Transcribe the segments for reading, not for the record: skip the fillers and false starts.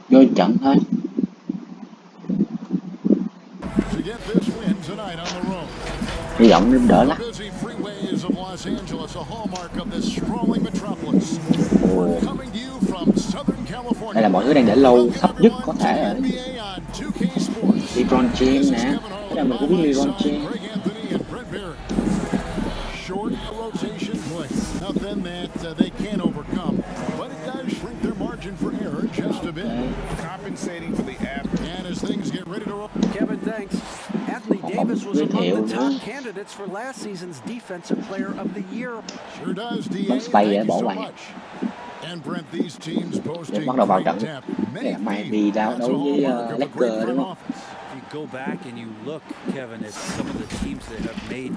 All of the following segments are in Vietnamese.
vô trận thôi. Hy vọng nên đỡ lắm. Đây là mọi thứ đang để lâu, thấp nhất có thể ở LeBron James nè. Thế là mình cũng biết LeBron James. Short rotation play, nothing that they can't overcome, but it does shrink their margin for error just a bit. Compensating for the app, and as things get ready to roll. Kevin, thanks. Anthony Davis was among the top candidates for last season's Defensive Player of the Year. Sure does, DA. Thank you so much. And Brent, these teams posting bắt đầu vào trận. Để mai đi đấu với Lakers đúng không? Go back and you look, Kevin, at some of the teams that have made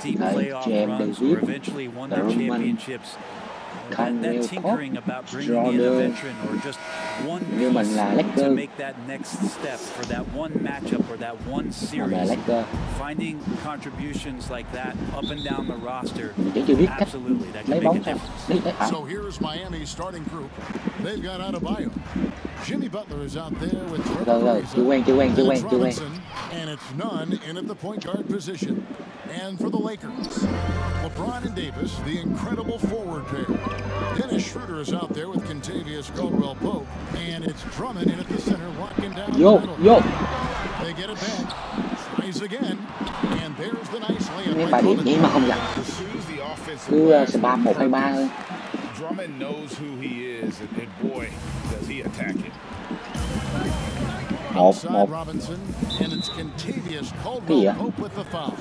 deep playoff runs or eventually won their championships. That tinkering about bringing in a veteran or just one piece to make that next step for that one matchup or that one series. Finding contributions like that up and down the roster, absolutely, that can make a difference. So here's Miami's starting group. They've got Adebayo. Jimmy Butler is out there with Robinson, and it's none in at the point guard position. And for the Lakers, LeBron and Davis, the incredible forward pair. Dennis Schroeder is out there with Kentavious Caldwell-Pope, and it's Drummond in at the center, locking down the middle. They get it back, tries again, and there's the nice layup. Ba điểm nhưng mà không gặp. Cứ spam 1 hay 3 thôi. Drummond knows who he is, and boy, does he attack it. Outside Robinson, and it's Kentavious Caldwell-Pope with the foul.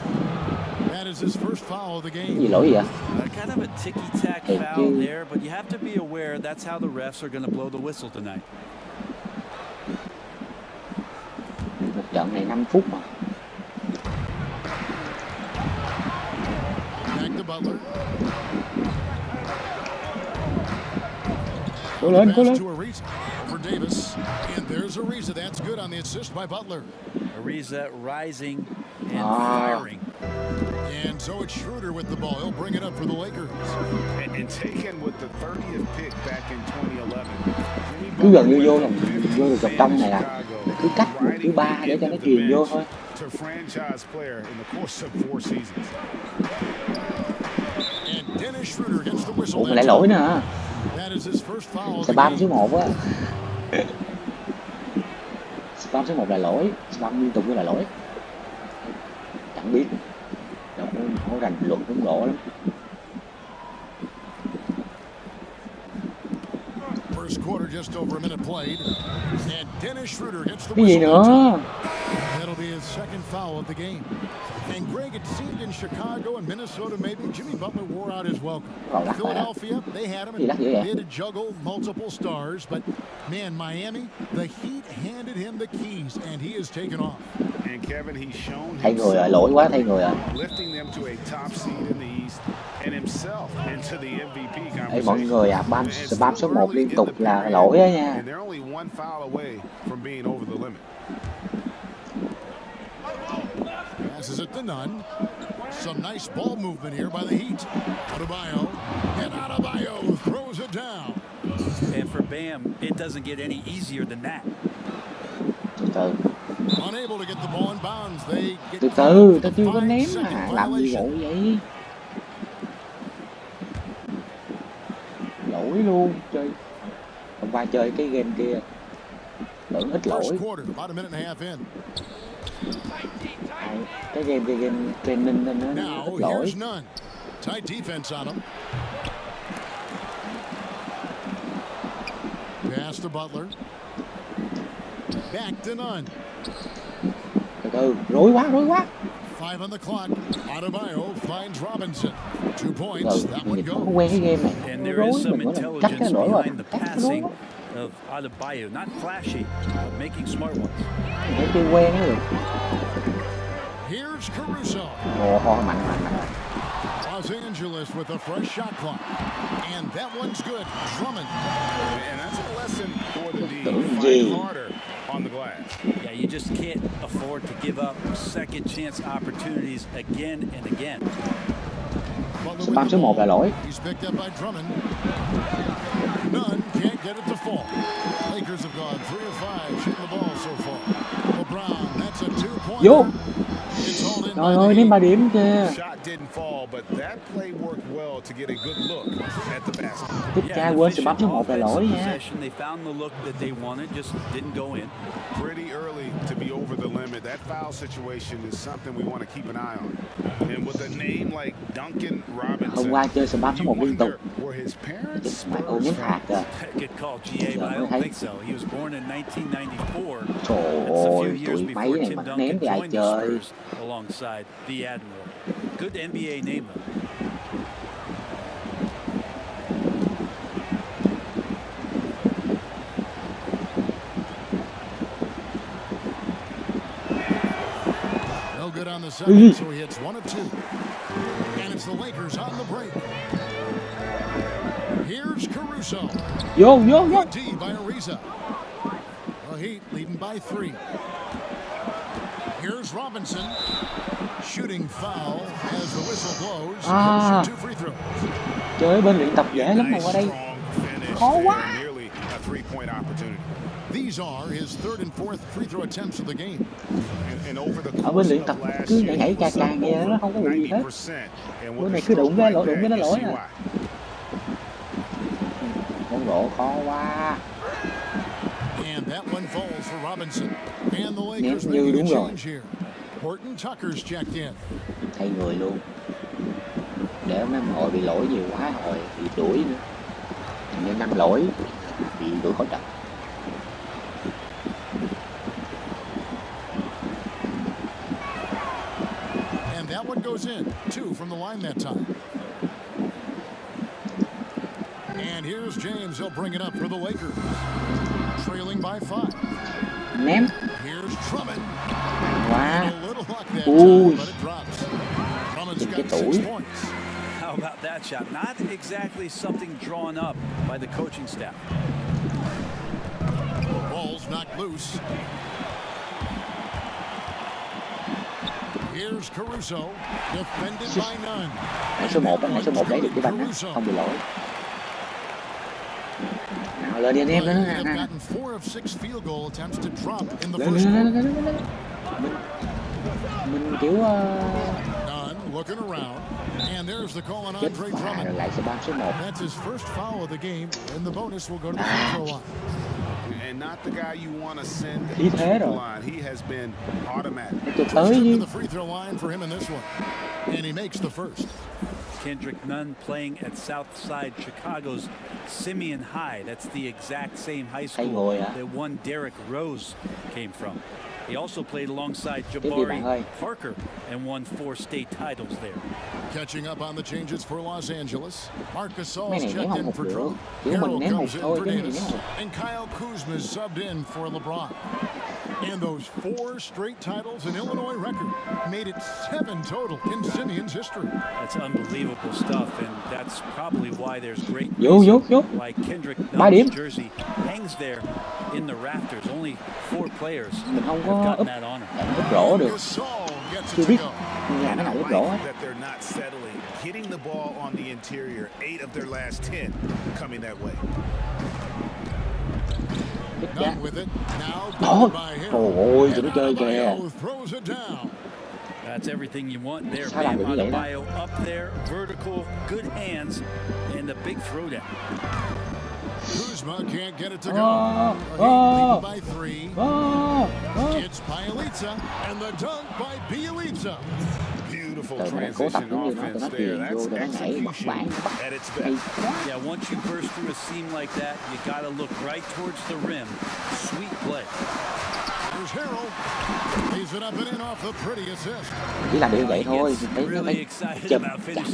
That is his first foul of the game. Gì lỗi vậy? Kind of a ticky-tack foul there, but you have to be aware that's how the refs are going to blow the whistle tonight. Một trận này 5 phút mà. Back to Butler. Cố lên. For Davis, and there's Ariza. That's good on the assist by Butler. Ariza rising and firing. And so it's Schroeder with the ball. He'll bring it up for the Lakers. And taken with the 30th pick back in 2011. Cứ gần như vô được vòng trong này là cứ cách một thứ 3 để cho nó truyền vô thôi. To franchise player in the course of 4 seasons. And Dennis Schroeder gets the whistle. Ủa mà lại lỗi nữa hả? That is his first foul. Spam số 1 á. Spam số 1 là lỗi, spam liên tục là lỗi. Chẳng biết. Đâu có rành luận đúng độ lắm. First quarter just over a minute played. And Dennis Schroeder gets the cái gì nữa? That'll be his second foul of the game. And Greg, it seemed in Chicago and Minnesota maybe Jimmy Butler wore out his welcome. Philadelphia, they had him and they had to juggle multiple stars, but man, Miami, the Heat handed him the keys and he has taken off. And Kevin, he's shown thay người rồi, lỗi quá thay người rồi. Lifting them to a top seed in the East and himself into the MVP conversation. Hey, mọi người spam số 1 liên tục là lỗi đó nha. And they're only one foul away from being over the limit. Passes it to Nunn. Some nice ball movement here by the Heat. Adebayo, and Adebayo throws it down. And for Bam, it doesn't get any easier than that. Từ Unable to get the ball in bounds. They get từ, tao chưa có ném mà làm gì lỗi vậy? Lỗi luôn, chơi. Hôm qua chơi cái game kia tưởng ít lỗi. Cái game training nên nó ít lỗi. Tight defense on him. Pass to Butler. Back to Nunn. Từ rối quá. 5 on the clock. Adebayo finds Robinson. 2 points. That one goes. Không quen cái game này. And there is some intelligence behind the passing of Adebayo. Not flashy, but making smart ones. Để chơi quen nó được. Here's Caruso. Mạnh. Los Angeles with a fresh shot clock. And that one's good. Drummond. And that's a lesson for the D. Fight harder on the glass. Yeah, you just can't afford to give up second chance opportunities again and again. Spam số 1 là lỗi. He's picked up by Drummond. None can't get it to fall. Lakers have gone 3 of Vô. Trời ơi, ném 3 điểm kìa. Tiếp ca quên sự bấm số 1 là lỗi nha. Pretty early to be over the limit. That foul situation is something we want to keep an eye on. And with a name like Duncan Robinson, hôm qua chơi sự bấm số 1 liên tục. Ôi ném phạt kìa. Giờ mới thấy. Trời ơi, tụi mấy này mà ném thì ai chơi. Good NBA name. No good on the second, so he hits 1 of 2. And it's the Lakers on the break. Here's Caruso. Vô. Good D by Ariza. The Heat leading by 3. Here's Robinson. Shooting foul as the whistle blows. Shoot 2 free throws. Chơi bên luyện tập dễ lắm mà qua đây khó quá. These are his third and fourth free throw attempts of the game. Ở bên luyện tập cứ nhảy ca nghe nó không có vụ gì hết. Bữa này cứ đụng với nó lỗi à. Bóng rổ khó quá. And that one falls for Robinson. And the Ném Lakers như đúng rồi. Horton Tucker's checked in. Thay người luôn. Để mấy hội bị lỗi nhiều quá, hội bị đuổi nữa. Nên 5 lỗi bị đuổi khỏi trận. And that one goes in. 2 from the line that time. And here's James. He'll bring it up for the Lakers. Trailing by 5. Ném. Here's Drummond. Quá. Ui. Cái tuổi. How about that shot? Not exactly something drawn up by the coaching staff. Ball's knocked loose. Here's Caruso, defended by none. Hãy số 1 lấy được cái banh đó, không bị lỗi. Nào lên đi anh em đó. Lên. Mình kiểu chết phà rồi lại sẽ bám số 1. Khí thế rồi. Cho tới Kendrick Nunn playing at Southside Chicago's Simeon High. That's the exact same high school that one Derrick Rose came from. He also played alongside Jabari Parker and won 4 state titles there. Catching up on the changes for Los Angeles. Marc Gasol's checked in for Drew. Harold comes in for Davis. And Kyle Kuzma subbed in for LeBron. And those 4 straight titles in Illinois record made it 7 total in Simeon's history. That's unbelievable stuff, and that's probably why there's great why Kendrick Nunn's jersey hangs there in the rafters. Only 4 players have gotten that honor. Rổ được. Chưa biết nhà nó nào biết rổ á. Hitting the ball on the interior, 8 of their last 10 coming that way. Done with it. Now Trời ơi, tụi nó chơi kìa. That's everything you want there. Bam Adebayo up there, vertical, good hands, and a big throwdown. Kuzma can't get it to go. Leading by 3. It's Bielitsa, and the dunk by Bielitsa. Beautiful transition offense there. That's execution at its best. Yeah, once you burst through a seam like that, you got to look right towards the rim. Sweet play. Here's Harold. Lays it up and in off the pretty assist. Chỉ là điều vậy thôi, thấy nó chậm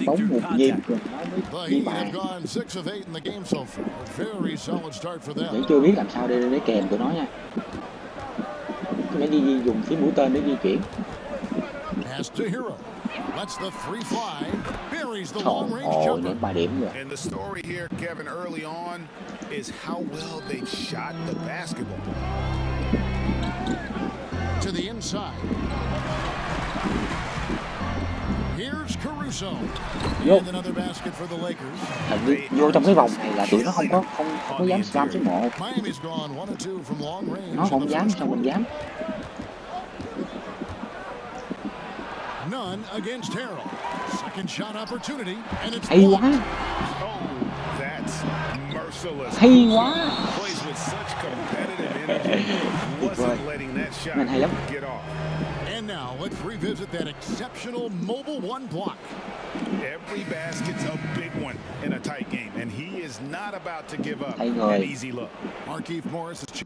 bóng một nhịp rồi nó mới đi bàn. Để chưa biết làm sao để kèm tụi nó nha. Cứ phải đi dùng cái mũi tên để di chuyển. Ồ, đến 3 điểm rồi. And the story here, Kevin, early on is how well they've shot the basketball. To the inside. Here's Caruso. And another basket for the Lakers. Hình như vô trong cái vòng này là tụi nó không có dám slam số 1. Nó không dám, sao mình dám. none against Harrell. Second shot opportunity, and it's Hay quá. Oh, that's merciless. Hay quá. Plays with such competitive energy. Wasn't letting that shot Mình hay lắm. get off. And now let's revisit that exceptional mobile one block. Every basket's a big one in a tight game, and he is not about to give up Hay an người. easy look. Markieff Morris is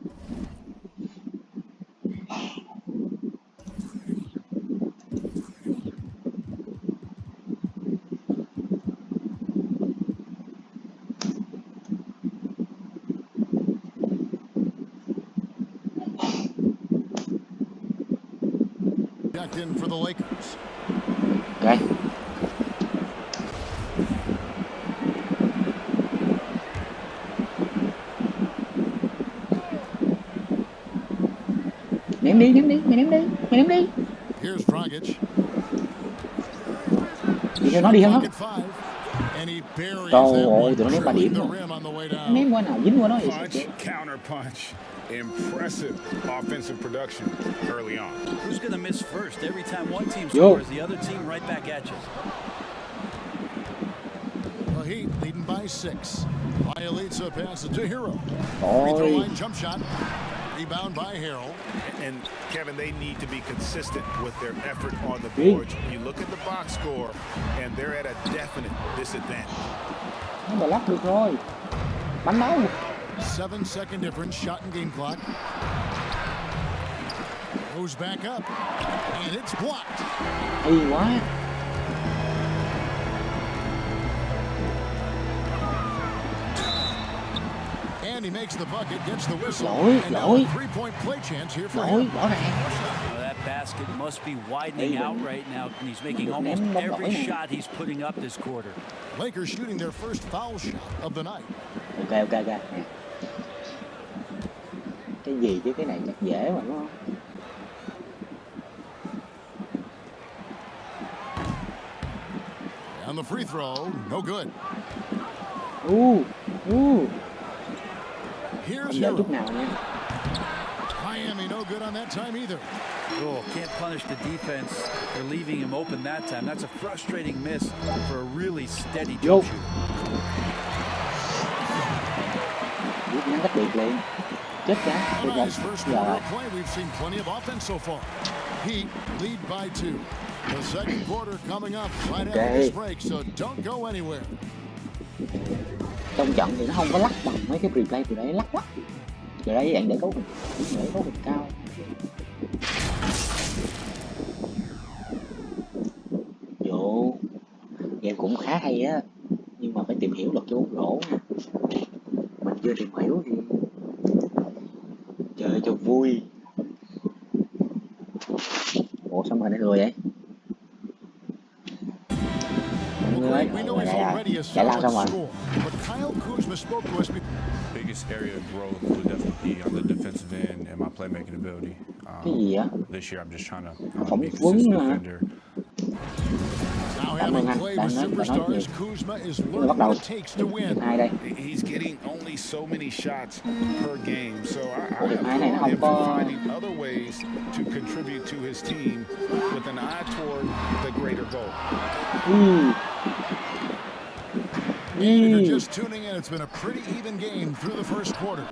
checked in for the Lakers. Ok. Ném đi, mày ném đi. Here's Dragic. Đi theo nó, đi theo nó. Pocket five, and he buries Trời that ơi, one, tụi nó ném 3 điểm drilling rồi. the rim on the way down. Ném qua nào, dính qua nó thì Punch, counter punch. Impressive offensive production early on. Who's going to miss first? Every time one team Yo. scores, the other team right back at you. The Heat leading by 6. Bielitsa passes to Hero. Ôi. Free throw line jump shot. Rebound by Harrell. And Kevin, they need to be consistent with their effort on the Hey. boards. You look at the box score, and they're at a definite disadvantage. Nó block được rồi. Bắn đâu? 7-second difference, shot and game clock. Goes back up, and it's blocked. Hay quá. And he makes the bucket, gets the whistle. Lỗi, And now lỗi. a three-point play chance here for Lỗi, him. rõ ràng. Well, that basket must be widening Hey, out right now, and he's making almost ném bóng every lỗi này. shot he's putting up this quarter. Lakers shooting their first foul shot of the night. Ok. Cái gì chứ, cái này chắc dễ mà đúng không? And the free throw, no good. Here's Không dễ Hero. chút nào nha. Miami no good on that time either. Oh, can't punish the defense for leaving him open that time. That's a frustrating miss for a really steady Yo. jump shoot. Rút ngắn cách biệt liền. Chết chán. A Được rồi. nice first Giờ quarter rồi. of play. We've seen plenty of offense so far. Heat lead by 2. The second quarter coming up right after Okay. this break, so don't go anywhere. Trong trận thì nó không có lắc bằng mấy cái replay từ đấy, lắc quá. Từ đấy dạng để cấu hình cao. Vô. Game cũng khá hay á, nhưng mà phải tìm hiểu luật cho bóng rổ nha. Mình chưa tìm hiểu thì chơi cho vui. Ủa sao mà để người vậy? Mọi người ơi, chạy lao xong rồi. But Kyle Kuzma spoke to us. Biggest area of growth would definitely be on the defensive end and my playmaking ability. Cái gì á? This year, I'm just trying to Phỏng be a vấn consistent mà. defender. Now Cảm ơn having anh, played đang with nói superstars, gì? Kuzma is Bắt learning đầu what it takes to win. hiệp 2 đây. He's getting only so many shots per game, so I Hiệp 2 này nó applaud không him for có finding other ways to contribute to his team with an eye toward the greater goal. And if you're just tuning in, it's been a pretty even game through the first quarter.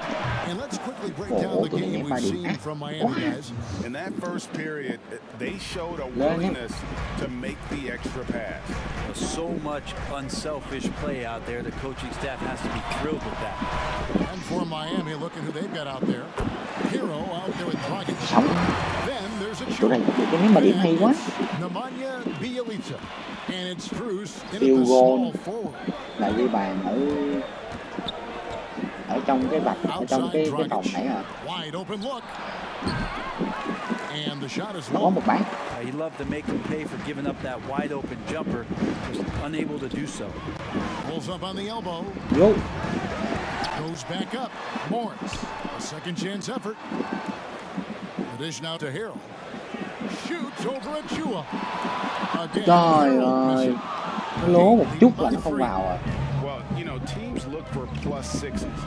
And let's quickly break down the game we've seen from Miami, guys. In that first period, they showed a willingness to make the extra pass. So much unselfish play out there. The coaching staff has to be thrilled with that. And for Miami, look at who they've got out there. Hero out there with Dragic. Sống. Then there's a Chỗ này được cái ném 3 điểm hay quá. Nemanja Bjelica. And it's Cruz in at Field the goal. small forward. Là ghi bàn ở trong cái vạch, ở trong cái vòng nãy à. Wide open look. And the shot is Nó có low. một bán. He loved to make him pay for giving up that wide open jumper. Was unable to do so. Pulls up on the elbow. Vô. Goes back up. Morris. A second chance effort. The dish now to Harrell. Shoots over Achua. Again, Trời Harrell ơi. missing. Nó lố một chút là nó không vào à. Well, you know, teams look for plus sixes.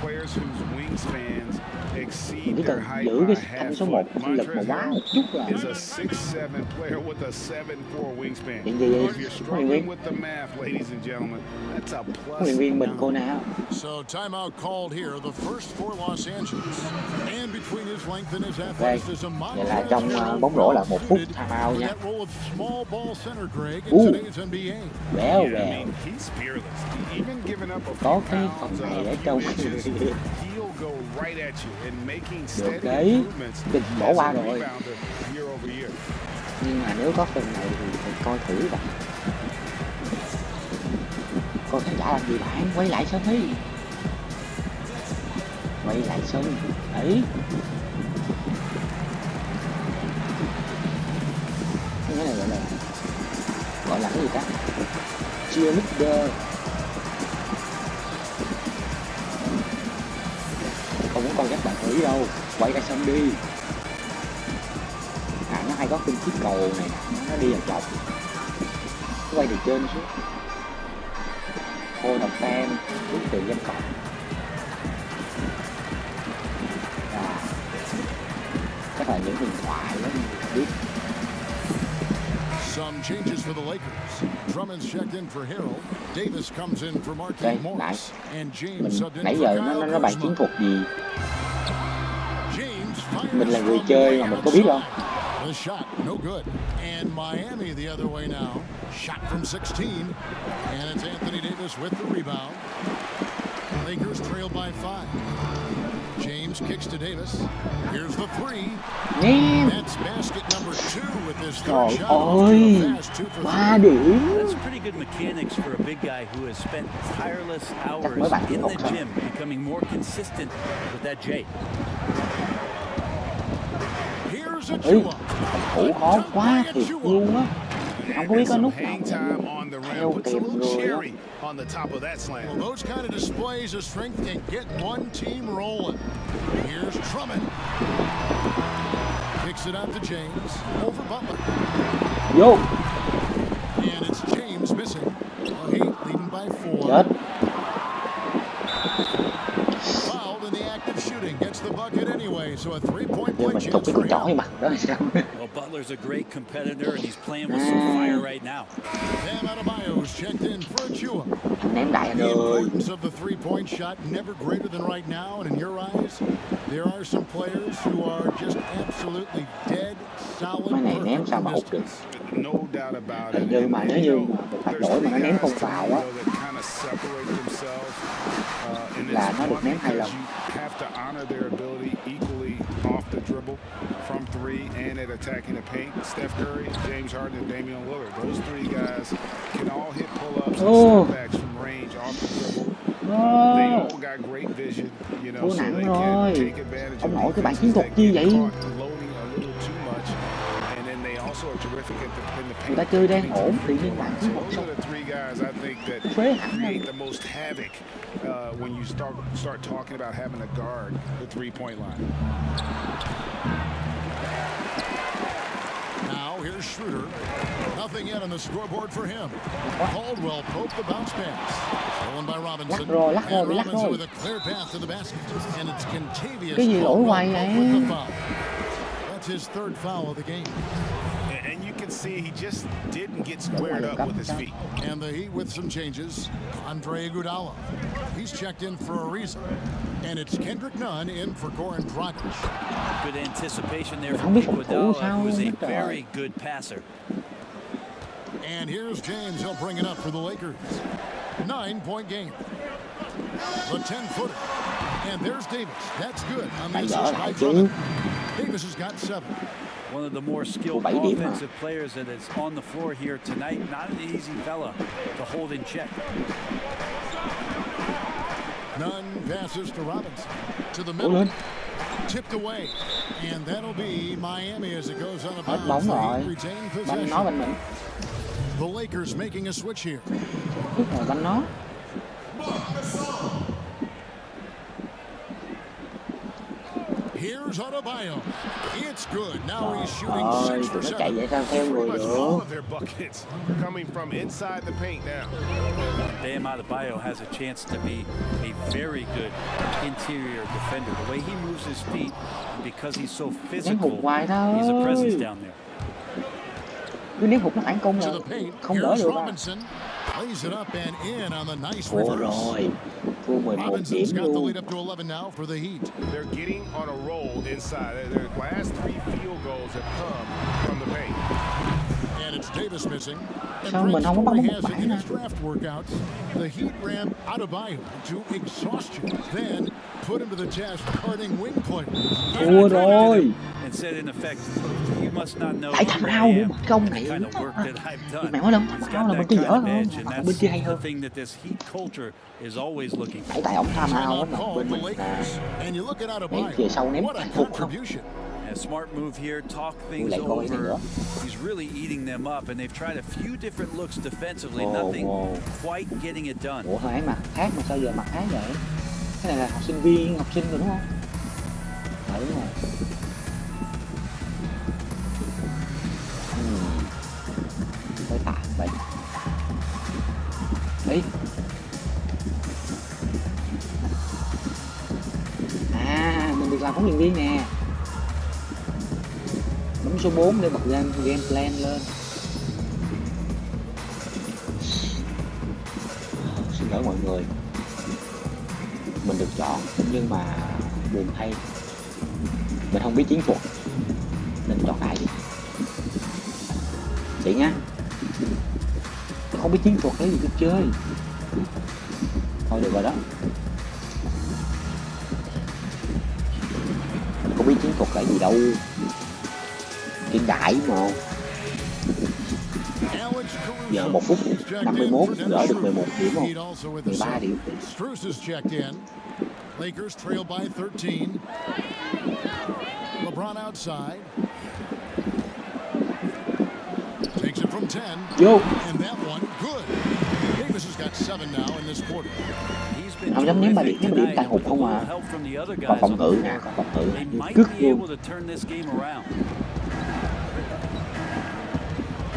Players whose wingspans Mình exceed chỉ their cần height giữ by cái half thanh số foot. 1 sinh lực mà quá một chút là Is a 6'7" player with a 7'4" wingspan. chuyện gì If you're huấn luyện struggling viên with the math, ladies and gentlemen, that's a huấn plus luyện viên mình 9. cô nào So timeout called here, the first for Los Angeles. And between his length and his đây athleticism, vậy là trong bóng rổ là 1 phút time out nha. that role of small ball center, Greg, in today's NBA. Béo Yeah, I bèo mean, he's fearless. Even giving up a có few cái pounds, phần a này ở few trong inches, he'll go right at you and making được steady đấy, improvements mình bỏ as qua a rồi. rebounder year over year. Nhưng mà nếu có phần này thì phải coi thử bạn. Coi khán giả làm gì bạn, quay lại sân đi, quay lại sân đấy. Cái này gọi là cái gì ta, cheerleader. Không muốn coi các bạn thử đâu, quay ra sân đi. Nó hay có khinh chiếc cầu này nè, nó đi vào chọc, nó quay từ trên xuống. Hô đồng fan bước từ dân cọc. Chắc là những huyền thoại đó biết. Some changes for the Lakers. Drummond's checked in for Harold. Davis comes in for Đây Marquise lại Morris. And James mình subbed in nãy for giờ Kyle nó bàn chiến Kuzma. thuật gì, James fires mình là người from chơi way mà mình có biết không? outside. The shot, no good. And Miami the other way now. Shot from 16. And it's Anthony Davis with the rebound. Lakers trail by 5. James kicks to Davis. Here's the three. Nè, That's basket number 2 with this third trời shot. Off to ơi, a fast 2 for 3 3. điểm. That's pretty good mechanics for a big guy who has spent tireless hours mấy bạn in học the sao? gym, becoming more consistent with that J. Here's a Ý, Chua. thủ khó quá thiệt luôn á. Không có biết có Some nút nào hang để time on the theo rim. Puts a kèm little người á. cherry on the top of that slam. Well, those kind of displays of strength can get one team rolling. Here's Drummond. Kicks it out to James. Over Butler. Vô, And it's James missing. Heat leading by 4. chết. Fouled in the act of shooting. Gets the bucket anyway. So a three-point Giờ play mình thục chance cái for con chỏ him. vào mặt đó sao? Well, Butler's a great competitor, and he's playing with some fire right now. Bam Adebayo's checked in for a Chua. Anh ném đại anh The ơi. importance of the three-point shot never greater than right now, and in your eyes, there are some players who are just absolutely dead, solid, Mấy này ném perfect sao from mà hụt được. distance. No doubt about Hình it. như mà nếu như mà một phát There's lỗi mà nó three ném không guys to vào me, á, though, that kind of separate themselves. And là it's nó được one ném hai because lần. you have to honor their ability equally off the dribble, from three, and at attacking the paint. Steph Curry, James Harden, and Damian Lillard. Those three guys can all hit pull-ups and Oh. setbacks from range off the dribble. They all got great vision, you know, Thua so nặng they rồi. can take advantage Ông of nội cái bản chiến defenses thuật that chi get vậy? caught loading a little too much. And then they also are terrific in the paint. Người ta chơi đang getting ổn, to tự the nhiên free bản throw chiến line. thuật So xong. those are the three guys I think that Phế hẳn create rồi. the most havoc when you start talking about having to guard the three-point line. Now here's Schroeder. Nothing yet on the scoreboard for him. Caldwell poked the bounce pass. Stolen by Robinson. Lắc rồi, And lắc Robinson rồi. with a clear path to the basket. And it's Contavious Cái gì lỗi Caldwell hoài Pope vậy? with the foul. That's his third foul of the game. And you can see he just didn't get squared up with his feet. And the Heat with some changes. Andre Iguodala. He's checked in for a reason. And it's Kendrick Nunn in for Goran Dragic. Good anticipation there Mình from không biết phòng thủ Iguodala, sao who is luôn a á trời. very good passer. And here's James. He'll bring it up for the Lakers. 9-point game. The 10-footer. And there's Davis. That's good on the Phải assist dở by lại chứ. Drummond. Davis has got 7. One of the more skilled 7 điểm mà. offensive players that is on the floor here tonight. Not an easy fella to hold in check. Nunn passes to Robinson. To the Cố middle. lên. Tipped away. And that'll be Miami as it goes out of Hết bounds. bóng The rồi. Heat retain Banh nó possession. banh mình. The Lakers making a switch here. Lúc rồi banh nó. Here's Adebayo. It's good. Now he's shooting Ôi, 6 tụi for nó chạy 7. vậy sao theo người Pretty much được. all of their buckets coming from inside the paint now. Bam Adebayo has a chance to be a very good interior defender. The way he moves his feet, and because he's so Ném physical, hụt hoài he's a presence thôi. down there. Cứ ném hụt nó phản công To là the paint. không đỡ Here's được à. Robinson. Lays it up and in on the nice Thua reverse. rồi. Thua 11 điểm Robinson's got the luôn. lead up to 11 now for the Heat. They're getting on a roll inside. Their last 3 field goals have come from the paint. And it's Davis missing. And Sao mình great không có bắn story một has it bãi in nè. his draft workouts, the Heat ran Adebayo to exhaustion, then put him to the test guarding wing players. Thua rồi. And said in effect, you must not know Phải who thằng I nào am, mất công the này. kind of work that I've done. Mày nói không? He's Tao got là mình that cứ kind dở of hơn. edge, and Bên that's kia hay the hơn. thing that this Heat culture is always looking for. Phải tại ổng tham ao Timeout lắm call bên the mình là Lakers. And you look at mấy Adebayo. kia sau ném What a hụt không. contribution. A smart move here, talk things lại coi cái này over. nữa. He's really eating them up, and they've tried a few different looks defensively, Ồ, nothing ồ. quite getting it done. Ủa hồi nãy mặc khác mà sao giờ mặc khác vậy? Cái này là học sinh viên, học sinh rồi đúng không? Đúng rồi. Hơi tạm vậy. Đi. À, mình được làm huấn luyện viên nè. Bấm số 4 để bật game plan lên. Xin lỗi mọi người, mình được chọn nhưng mà buồn thay mình không biết chiến thuật nên chọn ai đi. Chị nhá, tôi không biết chiến thuật cái gì tôi chơi thôi được rồi đó. Mình không biết chiến thuật là gì đâu, chiến đại mà. Giờ 1 phút 51 gỡ được 11 điểm không? 13 điểm. Strus is checked in. Lakers trail by 13. LeBron outside. Takes it from 10. Vô. And that one good. Davis has got 7 now in this quarter. Không dám ném 3 điểm, ném điểm tại hụt không à. Còn phòng ngự nè, còn phòng ngự nè, như cứt luôn.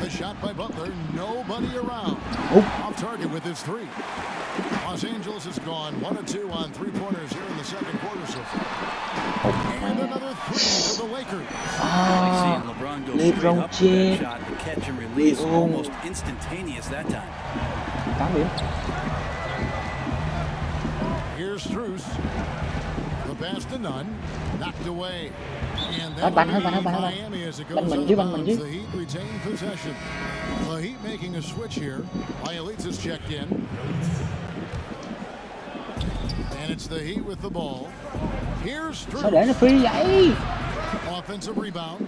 The shot by Butler, nobody around. Off target with his 3. Los Angeles has gone 1 of 2 on 3-pointers here in the second quarter so far. And another 3 for the Lakers. LeBron James. Almost instantaneous that time. 8 điểm. Here's Strus. The pass to none. Knocked away. And Hết banh, hết banh, hết banh, hết banh. Miami as it Banh goes mình out chứ, of banh mình bounds. chứ. The Heat retain possession. The Heat making a switch here. Bielitz is checked in. And it's the Heat with the ball. Here's Sao để Strus. nó free vậy? Offensive rebound.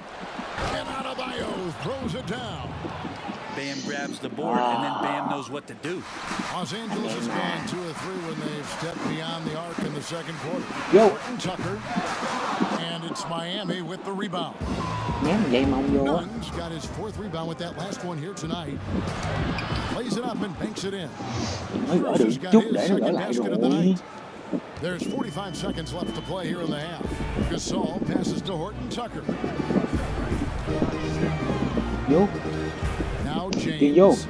And Adebayo throws it down. Bam grabs the board, and then Bam knows what to do. Los Angeles has gone 2 of 3 when they've stepped beyond the arc in the second quarter. Yo. Horton Tucker. And it's Miami with the rebound. Ném vậy mà không vô á. Nunn's got his 4th rebound with that last one here tonight. Plays it up and banks it in. Mới gỡ được Strus got chút his để nó gỡ second lại basket of the rồi. night. There's 45 seconds left to play here in the half. Gasol passes to Horton Tucker. Vô. Now Chuyền vô. James.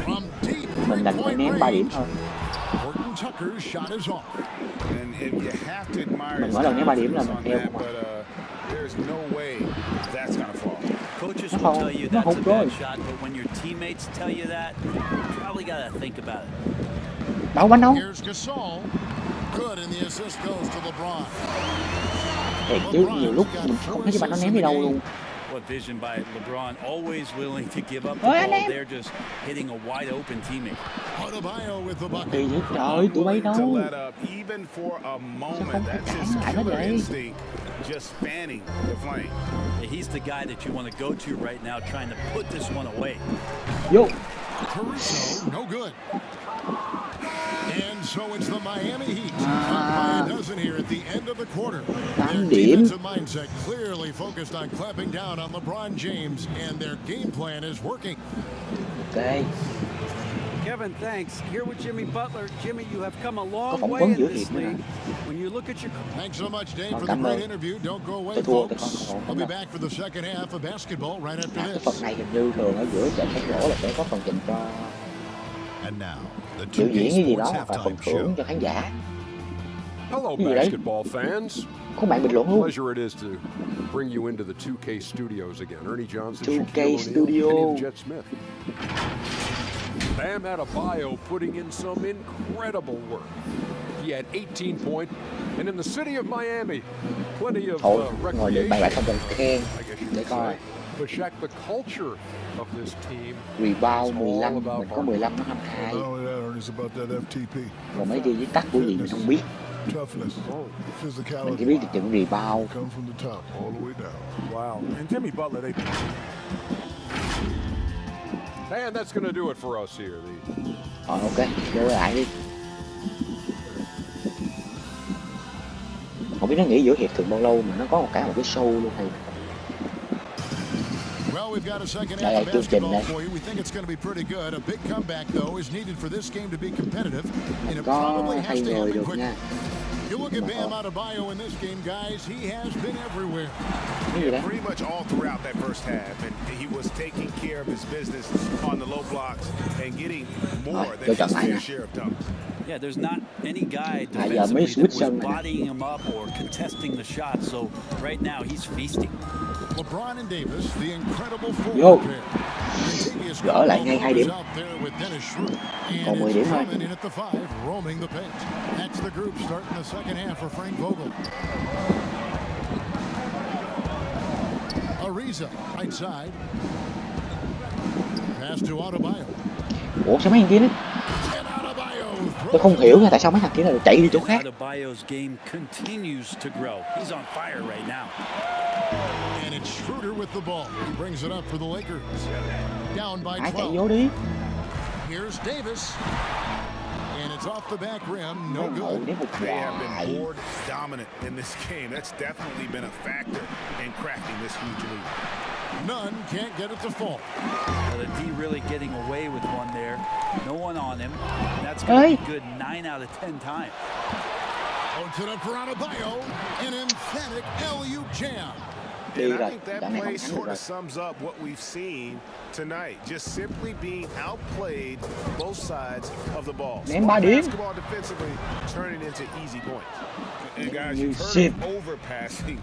From deep Mình đành phải ném 3 điểm thôi. Horton Tucker's shot is off. And you have to admire Mình his mỗi lần ném 3 điểm là confidence mình on theo that, không à. but there's no way that's gonna fall. Coaches Nó will không- tell you nó that's hụt a rồi. bad shot, but when your teammates tell you that, you probably got to think about it. Đâu bánh đâu? Here's Gasol. Good, and the assist goes to LeBron. Thiệt chứ nhiều lúc mình không thấy cái bánh nó ném đi đâu luôn. What vision by LeBron, always willing to give up the Ôi, ball. anh em. They're just hitting a wide open teammate. Adebayo with the bucket. Kỳ dữ trời, tụi bay To đâu? let up even for a moment. không That's his cản lại nó killer vậy? instinct, just fanning the flame. He's the guy that you want to go to right now, trying to put this one away. Vô. Caruso, no good. And so it's the Miami Heat. Up by a dozen here at the end of the quarter. Their 8 điểm. defensive mindset clearly focused on clamping down on LeBron James, and their game plan is working. Ok. Kevin, thanks. Here with Jimmy Butler. Jimmy, you have come a long phỏng way vấn in giữa this hiệp nữa nè. league. When you look at your Thanks so much, Dave, Còn for the cảm great ơn. interview. Don't go away, Tôi thua, tôi folks. không I'll be đâu. back for the second half of basketball right after Cái this. phần này hình như thường ở giữa trận bóng rổ là sẽ có phần dành cho And now, the biểu 2K diễn cái gì đó Sports hoặc là phần halftime thưởng show. cho khán giả. Hello, Cái gì đấy? basketball fans. Có bạn bình luận luôn. Pleasure it is to bring you into the 2K studios again. Ernie Johnson, 2K Shaquille O'Neal, studio. Kenny the Jet Smith. Bam Adebayo putting in some incredible work. He had 18 points, and in the city of Miami, plenty of Thôi, ngồi đợi bạn recreation. không cần khen I guess you để could coi. say. But Shaq, the culture of this team Rebound is 15, all about mình có hard 15 nó 22. Not only that, Ernie, it's about that FTP. Còn mấy ghi viết tắt của gì mình không biết. Toughness, Mình physicality. chỉ biết được chừng rebound. Comes from the top all the way down. Wow. And Jimmy Butler, they And that's going to do it for us here. Ok, vô lại đi. Không biết nó nghỉ giữa hiệp thường bao lâu mà nó có một cái show luôn thầy. Well, we've got a second Đây, half of chương trình basketball đây. for you. We think it's going to be pretty good. A big comeback, though, is needed for this game to be competitive, and it Có probably has thay to người happen được quickly. nha. You look at Bam Adebayo in this game, guys. He has been everywhere. Cái gì đấy? Pretty much all throughout that first half, and he was taking care of his business on the low blocks and getting more Rồi, than vô his trận lại fair nè. share of dunks. Yeah, there's not any guy À, giờ mới defensively that switch was sân này nè. bodying him up or contesting the shot. So right now he's feasting. LeBron and Davis, the incredible Vô. forward pair. Contagious Gỡ lại ngay 2 điểm. out there with Dennis Schroeder. Còn And 10 it's điểm thôi. Drummond in at the 5, roaming the paint. That's the group starting the second half for Frank Vogel. Ariza, right side. Pass to Adebayo. Ủa sao mấy thằng kia đấy? And Adebayo Tôi không hiểu nha, tại sao mấy thằng kia lại chạy đi chỗ khác. Adebayo's game continues to grow. He's on fire right now. And it's Schroeder with the ball. He brings it up for the Lakers. Down by Hãy chạy 12. vô đi. Here's Davis. And it's off the back rim. No Ngồi good. đến một They have hoài. been board dominant in this game. That's definitely been a factor in crafting this huge lead. None can't get it to fall. Now the D really getting away with one there. No one on him. That's going to be good 9 out of 10 times. Puts it up for Adebayo. An emphatic LU jam. Đi And I rồi, think that trận này play không thắng được sort rồi. of sums up what we've seen tonight. Just simply being outplayed both sides of the ball. Ném 3 điểm. Basketball defensively turning into easy points. And guys, You you've heard shit. of overpassing.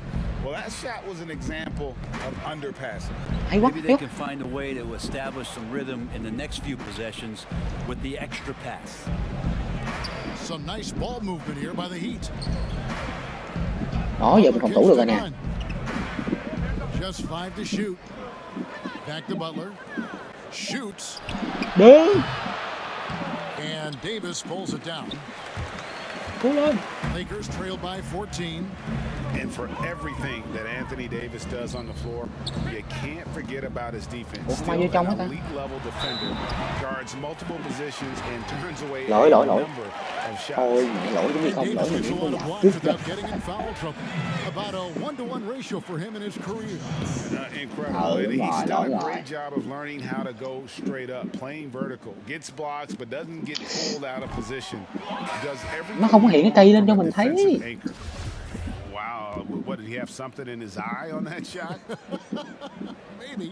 Well, that shot was an example of underpassing. Hay quá, Maybe they can find a way to establish some rhythm in the next few possessions with the extra pass. Some nice ball movement here by the Heat. Đó, giờ mình phòng thủ được rồi nè. Just 5 to shoot. Back to Butler. Shoots. Đứng. And Davis pulls it down. Cố lên. Lakers trail by 14. And for everything that Anthony Davis does on the floor, you can't forget about his defense. Ủa, không ai Still vô trong an hết ta? elite level defender, guards multiple positions and turns away Lỗi, a lỗi, lỗi. number of shots. Thôi, mẹ lỗi cũng như không lỗi Davis mình gets cũng a có lot of nhặt blocks trước rồi. without getting in foul trouble. About a 1-to-1 ratio for him in his career. Incredible. And he's Lỗi, done a lỗi. great job of learning how to go straight up, playing vertical. Gets blocks but doesn't get pulled out of position. Does everything. Nó không có hiện cái cây lên cho mình thấy. Defensive anchor. Wow, what did he have something in his eye on that shot? Maybe.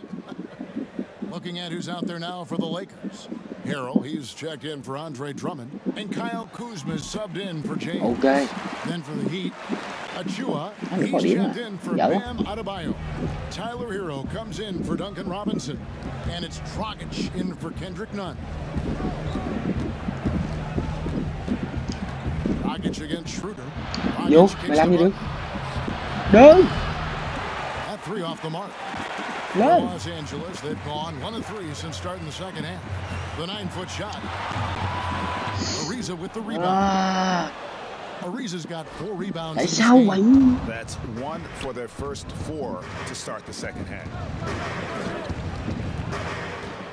Looking at who's out there now for the Lakers. Harrell, he's checked in for Andre Drummond. And Kyle Kuzma's subbed in for James. Ok. Then for the Heat, Achua, Anh có he's điểm checked à? in for Dở quá. Bam Adebayo. Tyler Hero comes in for Duncan Robinson. And it's Dragic in for Kendrick Nunn. Dragic against Schroeder. Vô, Dragic mày kicks làm the gì được? bucket. Đứng. That 3 off the mark. Lên. Los Angeles, they've gone 1 of 3 since starting the second half. The 9-foot shot. Ariza with the rebound. À, Ariza's got 4 rebounds. tại in this sao game. vậy? That's 1 for their first 4 to start the second half.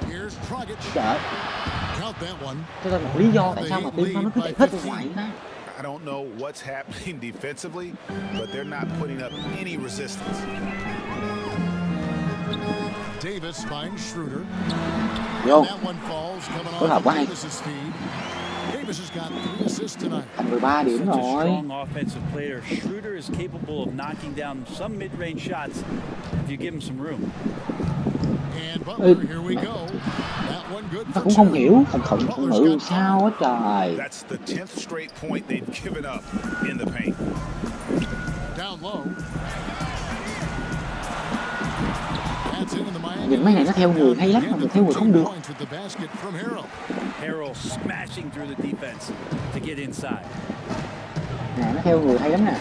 Here's Dragic. Trời, Count that one. cho tao một lý do tại sao mà team tao nó cứ chạy hết ra ngoài ta. I don't know what's happening defensively, but they're not putting up any resistance. Davis finds Schroeder. Vô. That one falls coming Phối hợp off quá of hay. Davis's feed. Davis has got 3 assists tonight. 13 điểm Such a rồi. strong offensive player. Schroeder is capable of knocking down some mid-range shots if you give him some room. And Butler, here we go. That one good Ta for cũng không 2. hiểu phòng thủ phòng ngự sao á trời. That's the 10th straight point they've given up in the paint. Down low. That's into the Miami. Nhìn mấy này nó theo người hay lắm mà mình theo người không được. Harrell smashing through the defense to get inside. Nè nó theo người hay lắm nè.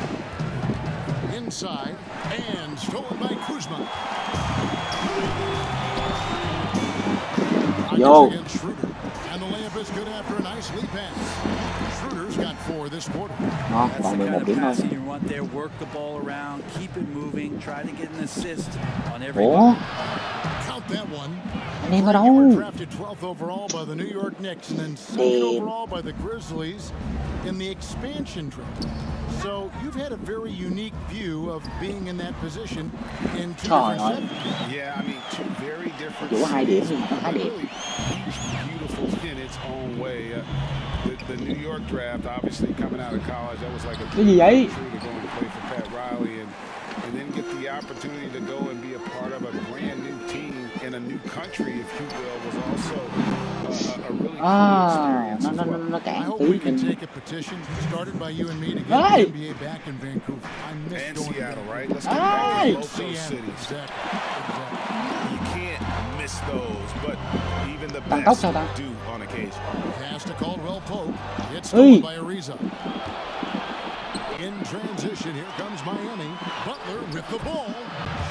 Inside and stolen by Kuzma. Vô. And the layup is good after a nice lead pass. Schroeder's got 4 this quarter. Ngon, That's còn the 11 kind of điểm thôi. passing you want there. Work the ball around, keep it moving, try to get an assist on every Ủa, ball. Count that one. anh em ở You were đâu? drafted 12th overall by the New York Knicks and then 2nd overall by the Grizzlies in the expansion draft. So you've had a very unique view of being in that position in 2 Trời different ơi. settings. Yeah, I mean, 2 very different. Chỉ có 2 điểm nhưng mà nó khá đẹp. Really each beautiful in its own way. The New York draft, obviously coming out of college, that was like a Cái gì vậy? to go and play for Pat Riley and then get the opportunity to go and be a part of a brand new team in a new country, if you will, was also a really cool experience as well. Nó I cản hope tí we can mình. take a petition started by you and me to get Hey! the NBA back in Vancouver. I miss And going Seattle, to right? Let's get back Hey! to both those Seattle. cities. Exactly. You can't miss those, but even the Tăng tốc best sao ta? do on occasion. Pass to Caldwell Pope. It's Hey! stolen by Ariza. In transition, here comes Miami. Butler with the ball.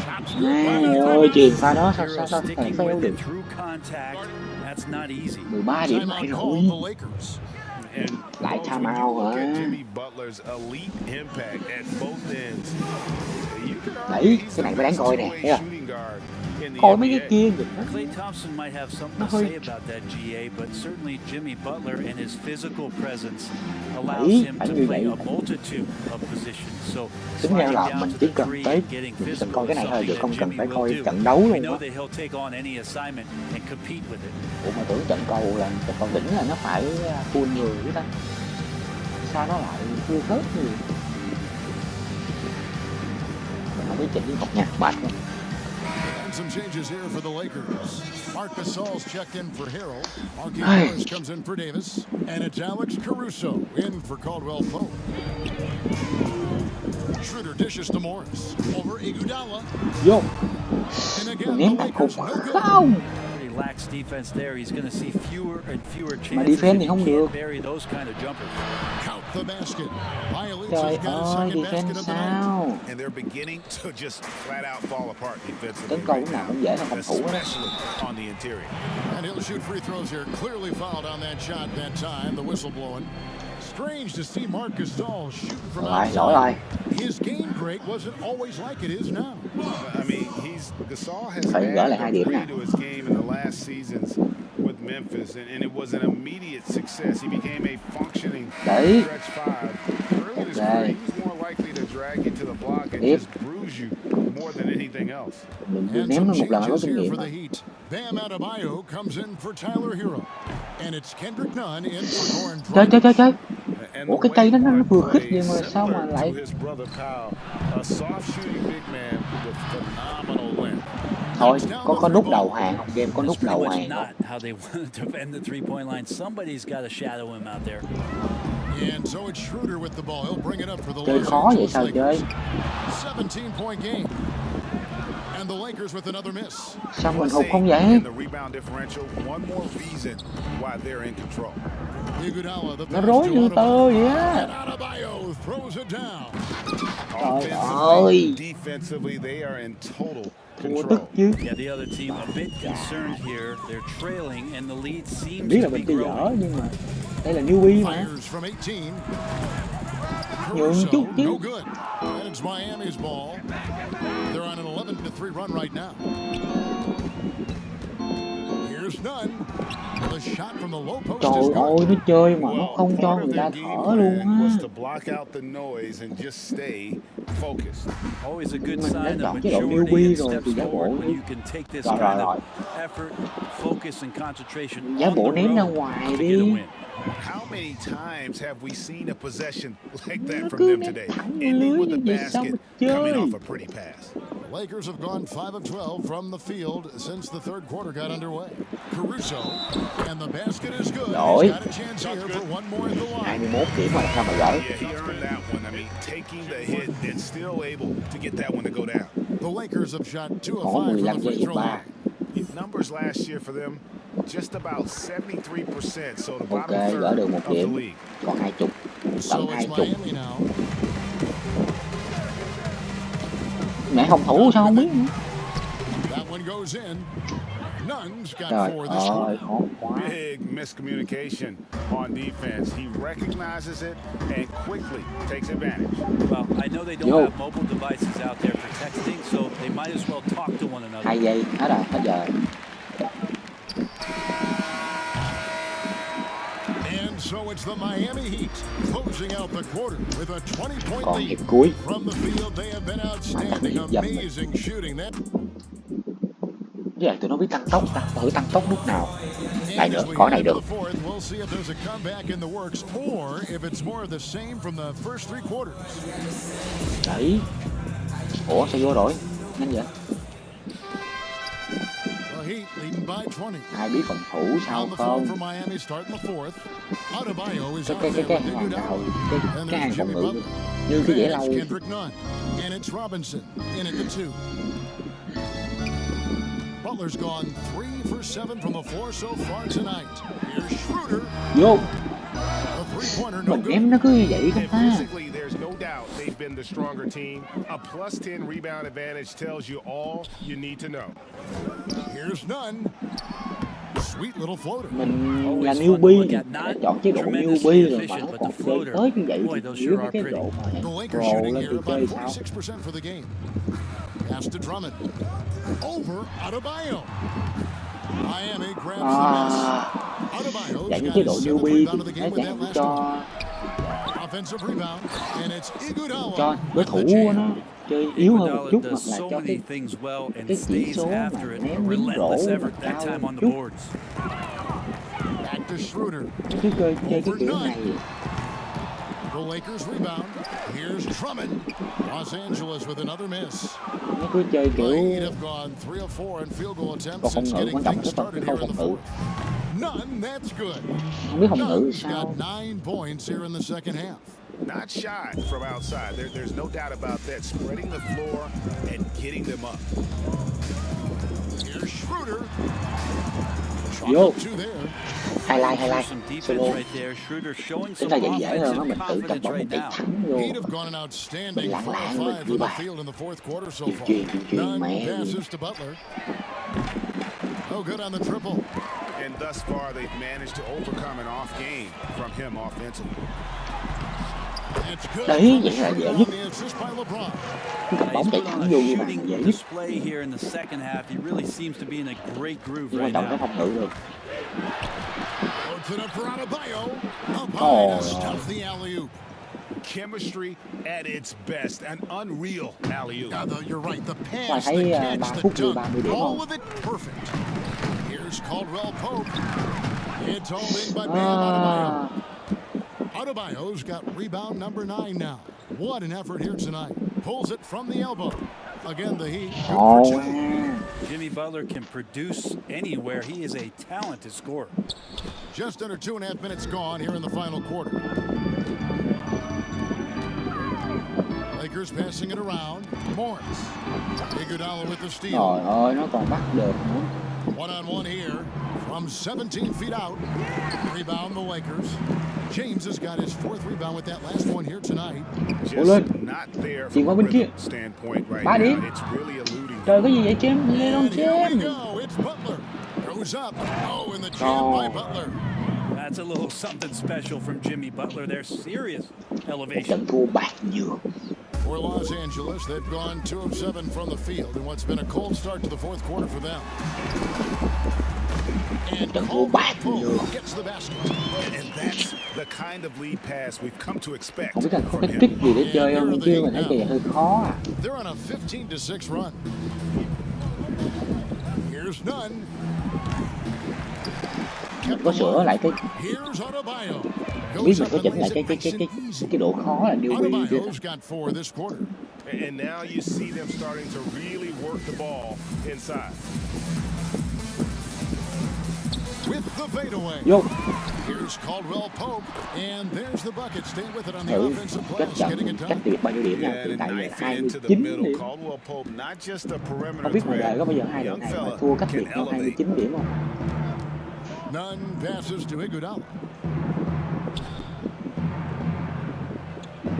Shots good by Mẹ the ơi, chuyền pha đó sao Harrell sao phải sticking fail with được. it through contact. That's not easy. 13 điểm lại timeout rồi. called the Lakers. And Lại Rose, time when you out look at hả? Jimmy Butler's elite impact at both ends, you could argue Đấy, he's cái này the mới đáng best coi nè, two-way thấy không? shooting guard in the Coi mấy cái NBA. kia nhìn nó. Klay Thompson might have something Nó to say hơi- about that, GA, but certainly Jimmy Butler and his physical presence allows Đấy, him phải to như play vậy. a multitude of positions. So Tính ra sliding là down mình to chỉ the cần three tới and getting mình chỉ cần physical coi cái is này thôi chứ something không that cần Jimmy phải will coi do. trận đấu We luôn know đó. that he'll take on any assignment and compete with it. Ủa mà tưởng trận cầu đỉnh là nó phải full người chứ ta. Sao nó lại chưa khớp như vậy? Mình không biết chỉnh liên tục nha, bạch quá. And some changes here for the Lakers. Marc Gasol's checked in for Harrell. Marquise Hey. Morris comes in for Davis. And it's Alex Caruso in for Caldwell Pope. Schroeder dishes to Morris. Over Iguodala. Vô. And Mình again, ném the tại cục Lakers no good. không. Pretty lax defense there. He's going to see fewer and fewer Mà chances defense if thì he không can't được. bury those kind of jumpers. Count the basket. Trời Bielitsa's got his ơi, second basket defense of the night. sao? And they're beginning to just flat out fall apart defensively Tấn công right lúc nào now, cũng dễ là phòng thủ đó. especially on the interior. And he'll shoot free throws here. Clearly fouled on that shot that time. The whistle blowing. Strange to see Marc Gasol shoot from Rồi, lỗi rồi. outside. His game break wasn't always like it is now. I mean, Gasol has Phải gỡ lại added 2 a điểm degree nè. to his game in the last seasons with Memphis, and it was an immediate success. He became a functioning Đấy. stretch five. Early in his Ok. career, he was more likely to drag you to the block and Tiếp. just bruise you more than anything else. Mình And ném some nó một lần là có changes kinh here nghiệm for rồi. the Heat. Bam Adebayo comes in for Tyler Hero. And it's Kendrick Nunn in for Goran Chơi. And Ủa the cái tay way nó Mark vừa khít plays, vậy mà sao mà similar lại to his brother Powell, a soft shooting big man with phenomenal length. thôi có nút đầu hàng không game có That's nút pretty đầu much hàng not how they want to defend the three-point line. Somebody's got to shadow him out there. And so it's Schroeder with the ball. He'll bring it up for the chơi Los khó vậy Angeles sao chơi? Lakers. 17-point game. And the Lakers with another miss. Sao mình Plus hụt 8 không vậy? in the rebound differential. One more reason why they're in control. Iguodala, the Nó pass rối to như tơ vậy And á. Adebayo throws it down. Trời Offensively, ơi. defensively, they are in total Thua control. tức chứ. Yeah, the other team a bit concerned here. They're trailing and the lead Mình seems biết là to be mình chơi dở growing. nhưng mà đây là newbie mà. Fires from 18. Nhường Caruso, chút chứ. no good. And it's Miami's ball. They're on an 11-3 run right now. Here's Nunn. The shot from the low post Trời is good. ơi, nó chơi mà nó không cho part of người ta their game thở luôn plan á. was to block out the noise and just stay focused. Always a good Mình đã sign of chọn chế độ maturity newbie and rồi steps thì giả bộ forward when đi. you can take this Rồi, kind rồi. of effort, focus and concentration Giả on bộ the ném ra road ngoài to đi. get a win. How many times have we seen a possession like that Nó from cứ them ném today? thẳng vô Ending lưới with như a vậy sao basket mà coming chơi. off a pretty pass. The Lakers have gone 5 of 12 from the field since the third quarter got underway. Caruso, and the basket is good. Đổi. He's got a chance here for one more at the line. 21 điểm mà sao mà gỡ. Yeah, he earned that one. I mean, taking the hit and still able to get that one to go down. The Lakers have shot 2 of Còn 5 from 15 the giây free hiệp throw 3. line. Numbers last year for them, just about 73%, so the Ok, bottom gỡ third được 1 of the điểm. league. Còn 20. So Tận it's 20. Miami now. Mẹ không thủ sao không biết nữa. That one goes in. None's got Trời 4 this quarter. ơi, khó quá. Big miscommunication on defense. He recognizes it and quickly takes advantage. Well, I know they don't have mobile devices out there for texting, so they might as well talk to one another. 2 giây, hết rồi, hết giờ. And so it's the Miami Heat closing out the quarter with a 20-point Còn lead. hiệp cuối. From the field, they have been outstanding, amazing shooting. That. Với lại tụi nó biết tăng tốc, thử tăng tốc lúc nào. Lại nữa, có này được. We'll see if there's a comeback in the works or if it's more of the same from the first 3 quarters. Đấy. Ủa sao vô rồi? Nhanh vậy? The Heat leading by 20. Ai biết phòng thủ sao không? For Miami starting the fourth. Adebayo is out Cái there with hàng Iguodala. đầu, And cái hàng there's phòng Jimmy ngự Butler. như cái dễ And lâu. it's Kendrick Nunn. And it's Robinson in at the 2. Butler's gone 3 for 7 from the floor so far tonight. Here's Schroeder. Vô. A three-pointer, no Mình good. em nó cứ như vậy không And ta? physically, there's no doubt they've been the stronger team. A plus 10 rebound advantage tells you all you need to know. Here's Nunn. Sweet little floater. Mình là newbie, đã chọn chế độ newbie rồi mà nó còn chơi tới như vậy thì dưới mấy cái độ mà The hẹn Lakers pro shooting lên here thì about chơi sao? 46% for the game. Pass to Drummond. Over Adebayo. Miami grabs the miss. Adebayo's Chạy những got chế độ his 7th newbie rebound of the thì game nó with chẳng that last cho one. Offensive rebound, and it's Iguodala. đối with the thủ jam. nó chơi yếu hơn một Iguodala chút hoặc does là so cho many things well and cái chỉ stays số mà after it. A ném dính rổ relentless nó effort that cao time on một the chút. boards. Back to Schroeder. Cứ chơi cái kiểu này. The Lakers rebound. Here's Drummond. Los Angeles with another miss. Nó cứ chơi The kiểu Heat have gone 3 of 4 in field goal còn attempts phòng since ngự getting quan trọng things cái phần started cái here khâu in phòng the ngự. fourth. None, that's good. Không biết phòng ngự Nun's sao. got 9 points here in the second half. Not shy from outside. There's no doubt about that. Spreading the floor and getting them up. Here's Schroeder. Vô. Two there. Highlight, Some defense solo. right there. Schroeder showing Tính some ra vậy dễ hơn á, offensive mình tự cầm confidence bóng mình right chạy now. thẳng vô. Heat have gone an outstanding Lãng 4 of lãng 5 mình from ghi the bàn. field in the fourth quarter so Chuyền far. chuyền None mẹ. passes to Butler. No good on the triple. And thus far, they've managed to overcome an off game from him offensively. It's good. Đấy, vậy là dễ nhất. The assist by LeBron. Cứ cầm He's bóng chạy put on thẳng a vô ghi bàn là shooting dễ nhất. display here in the second half. He really seems to be in a great groove Nhưng quan right trọng cái now. phòng ngự rồi. Puts it up for Adebayo. Up high Oh, to stuff the alley-oop. Chemistry at its best, an unreal alley-oop. You're right. The Ngoài pass, thấy the catch, 3 the phút ghi dunk, 30 điểm all không? of it perfect. Here's Caldwell Pope. It's all in by Bam Adebayo. Adebayo's got rebound number 9 now. What an effort here tonight. Pulls it from the elbow. Again, the Heat. Good for 2. Jimmy Butler can produce anywhere. He is a talented scorer. Just under 2.5 minutes gone here in the final quarter. Lakers passing it around. Morris. Iguodala with the steal. Trời ơi, nó còn bắt được nữa. One-on-one here from 17 feet out. Rebound the Lakers. James has got his 4th rebound with that last one here tonight. Just not there Chuyền from qua a bên kia. rhythm standpoint right 3 now. điểm. It's really eluding. Trời, cái gì vậy James? Lên And here we James. go. It's Butler. Goes up. Oh, and the jam by Butler. That's a little something special from Jimmy Butler. They're serious elevation. Trận thua bạc nhược. For Los Angeles, they've gone 2 of 7 from the field in what's been a cold start to the fourth quarter for them. Trận thua bát nhiều. Không biết là có cái trick gì để chơi không chứ mình thấy chơi hơi khó à. Mình có sửa lại cái biết mình có chỉnh lại cái độ khó là newbie chứ. And now you see them starting to really work the ball inside. With the fadeaway. Vô. Here's Caldwell Pope, and there's the bucket. Stay with it on the offensive cách glass, getting it cách done. biệt bao nhiêu điểm nha, hiện tại là 29 điểm. Không biết ngoài đời có bao giờ hai đội này mà thua cách biệt nhau 29 điểm không? None passes to Iguodala.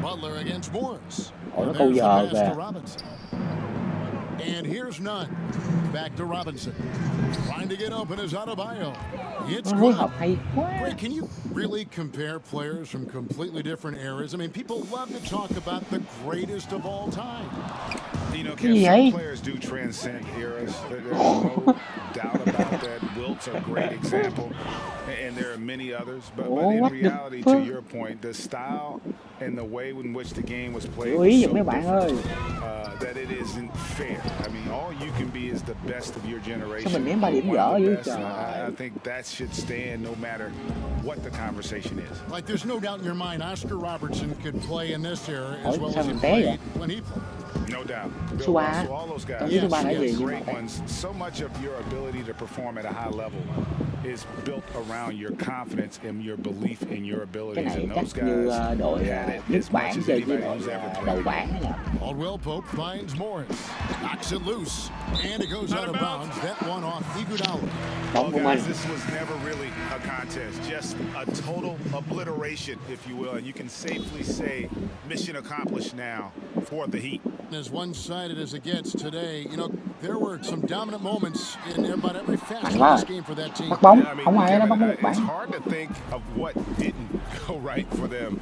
Butler against Morris. Ủa nó câu giờ về. And here's Nunn. Back to Robinson. Trying to get open is Adebayo. It's Nó phối hợp hay quá. Great. Can you really compare players from completely different eras? I mean, people love to talk about the greatest of all time. You know, some players do transcend eras. There's no doubt about that. Wilt's a great example, and there are many others. But in reality, to your point, the style and the way in which the game was played was so different, that it isn't fair. I mean, all you can be is the best of your generation. Sao mình ném 3 điểm dở dữ trời. I think that should stand no matter what the conversation is. Like, there's no doubt in your mind Oscar Robertson could play in this era as well as he played when he played. No doubt. So all those guys, great ones. So much of your ability to perform at a high level is built around your confidence and your belief in your abilities. And those guys had it as much as anybody who's ever played. Caldwell Pope finds Morris, knocks it loose, and it goes out of bounds. That one off Iguodala. Well, guys, this was never really a contest, just a total obliteration, if you will. And you can safely say mission accomplished now for the Heat. As one-sided as it gets today, you know, there were some dominant moments in about every facet of this game for that team. It's hard to think of what didn't go right for them.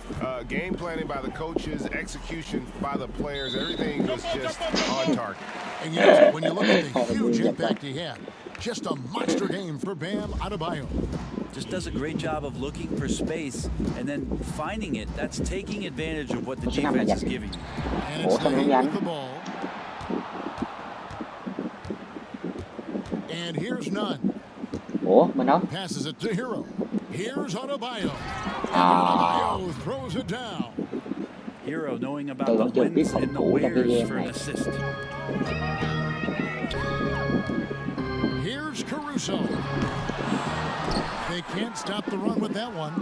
Game planning by the coaches, execution by the players, everything was just on target. And you know, when you look at the huge impact he had, just a monster game for Bam Adebayo. Just does a great job of looking for space and then finding it. That's taking advantage of what the defense is giving you. And it's the Heat with the ball. And here's Nunn. Passes it to Hero. Here's Adebayo. Adebayo throws it down. Hero knowing about the wins and the wheres for an assist. Here's Caruso. They can't stop the run with that one.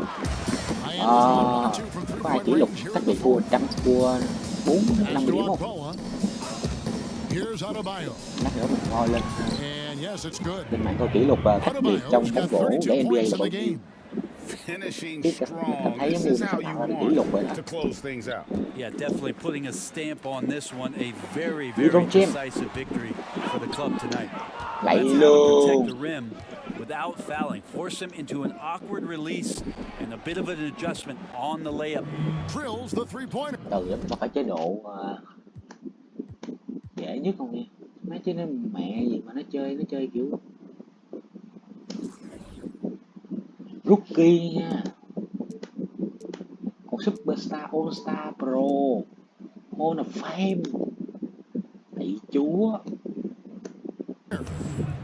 Có ai kỷ lục cách biệt thua 4-5 điểm không? Here's Adebayo. Lát nữa mình ngồi lên. And yes, it's good. Lên mạng coi kỷ lục cách biệt trong bóng rổ để NBA là còn gì. Finishing strong. This is how you want to close things out. Yeah, definitely putting a stamp on this one. A very, very decisive victory for the club tonight. Lạy Let's luôn. protect the rim without fouling. Force him into an awkward release and a bit of an adjustment on the layup. Drills the three-pointer. Từ đó nó phải chế độ dễ nhất không nha. Nó chứ nó mẹ gì mà nó chơi kiểu rookie nha. Còn superstar, all star, pro, hall of fame. Thầy chúa.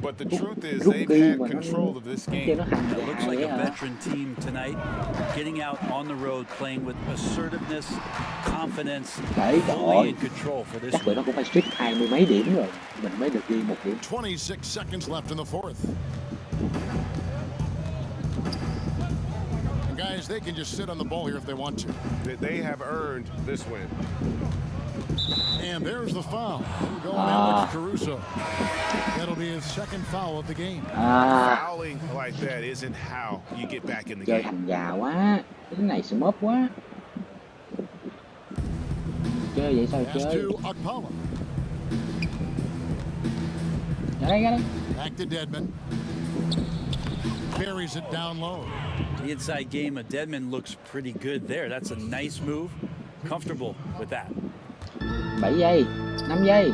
But the truth is they've had control of this game. It looks like a veteran team tonight, getting out on the road, playing with assertiveness, confidence, fully in control for this. Chắc tụi nó cũng phải strip 20 mấy điểm rồi, mình mới được ghi 1 điểm. 26 seconds left in the fourth. Guys, they can just sit on the ball here if they want to. They have earned this win. And there's the foul. Going Alex Caruso. That'll be his second foul of the game. Fouling like that isn't how you get back in the Chơi game. thành gà quá, cái này smooth quá. Chơi vậy sao chơi? Ra đây. Back to Deadman. Buries it down low. The inside game of Deadman looks pretty good there. That's a nice move. Comfortable with that. 7 giây, 5 giây.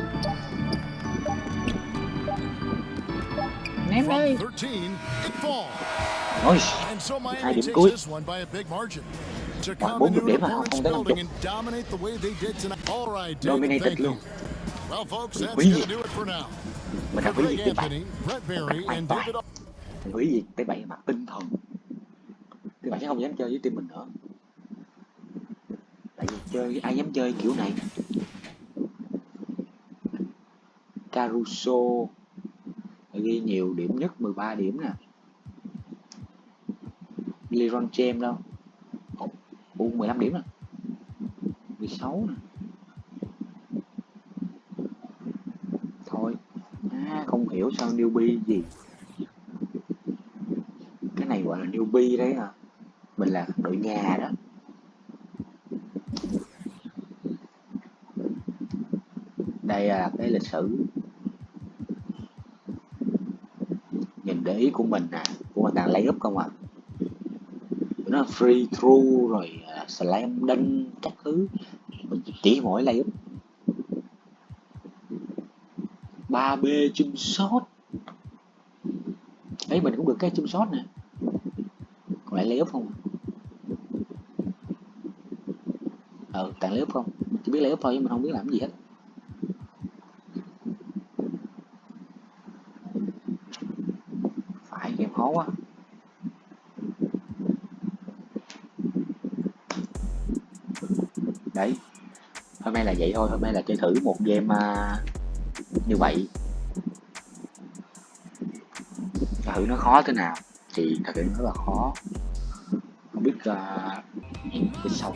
ném đây. From 13, it falls. Ôi, And so 2 Miami điểm takes cuối. this one by a big margin. To Wow, come 40 into điểm an mà không opponent's tới 50. building and dominate the way they did tonight. All right, David, Dominated thank you. luôn. Well, folks, that's Hủy going diệt. to do it for now. Mình For đã hủy Greg diệt T7. Anthony, Brett Berry, and David. Mình hủy diệt T7 mặt tinh thần. T7 sẽ không dám chơi với team mình nữa. Tại vì chơi ai dám chơi kiểu này. Caruso ghi nhiều điểm nhất 13 điểm nè. LeBron James đâu? 15 điểm nè. 16 nè. Thôi. Không hiểu sao newbie gì. Cái này gọi là newbie đấy hả? Mình là đội nhà đó. Đây là cái lịch sử. Nhìn để ý của mình nè, của mình toàn lay up không à. Nó free throw rồi slam dunk các thứ. Mình chỉ mỗi lay up. 3B chum shot. Ấy mình cũng được cái chum shot nè. Còn lại lay up không? Toàn lay up không? Chỉ biết lay up thôi chứ mình không biết làm gì hết. Phải game khó quá. Đấy. Hôm nay là vậy thôi, hôm nay là chơi thử một game như vậy. Thử nó khó thế nào thì thật sự rất là khó. Không biết hẹn cái sau.